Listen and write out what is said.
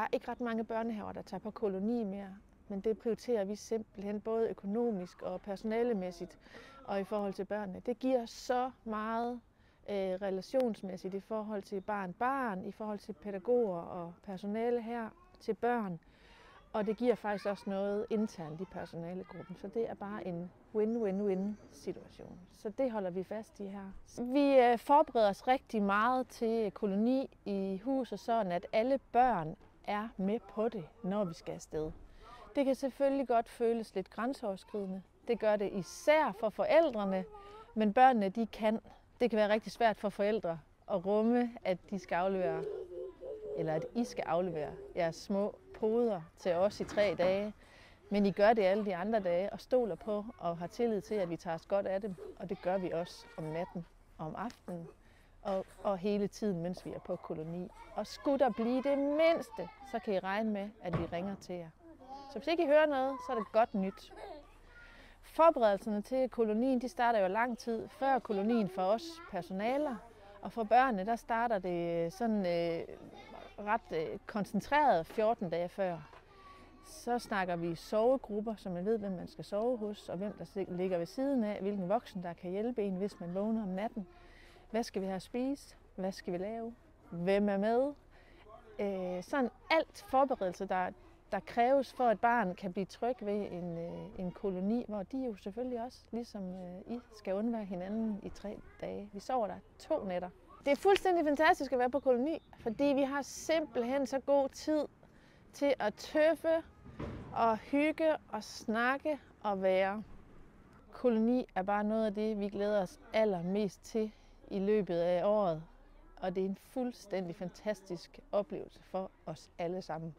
Der er ikke ret mange børnehaver, der tager på koloni mere, men det prioriterer vi simpelthen både økonomisk og personalemæssigt og i forhold til børnene. Det giver så meget relationsmæssigt i forhold til barn, i forhold til pædagoger og personale her, til børn. Og det giver faktisk også noget internt i personalegruppen, så det er bare en win-win-win situation. Så det holder vi fast i her. Vi forbereder os rigtig meget til koloni i huset, sådan at alle børn er med på det, når vi skal afsted. Det kan selvfølgelig godt føles lidt grænseoverskridende. Det gør det især for forældrene, men børnene de kan. Det kan være rigtig svært for forældre at rumme, at de skal aflevere, eller at I skal aflevere jeres små poder til os i 3 dage. Men I gør det alle de andre dage og stoler på og har tillid til, at vi tager os godt af dem. Og det gør vi også om natten og om aftenen og hele tiden, mens vi er på koloni. Og skulle der blive det mindste, så kan I regne med, at vi ringer til jer. Så hvis ikke I hører noget, så er det godt nyt. Forberedelserne til kolonien de starter jo lang tid før kolonien for os personaler. Og for børnene der starter det sådan ret koncentreret 14 dage før. Så snakker vi sovegrupper, så man ved, hvem man skal sove hos, og hvem der ligger ved siden af, hvilken voksen der kan hjælpe en, hvis man vågner om natten. Hvad skal vi have at spise? Hvad skal vi lave? Hvem er med? Sådan alt forberedelse, der kræves for, at barn kan blive tryg ved en koloni, hvor de jo selvfølgelig også, ligesom I, skal undvære hinanden i 3 dage. Vi sover der 2 nætter. Det er fuldstændig fantastisk at være på koloni, fordi vi har simpelthen så god tid til at tøffe og hygge og snakke og være. Koloni er bare noget af det, vi glæder os allermest til i løbet af året, og det er en fuldstændig fantastisk oplevelse for os alle sammen.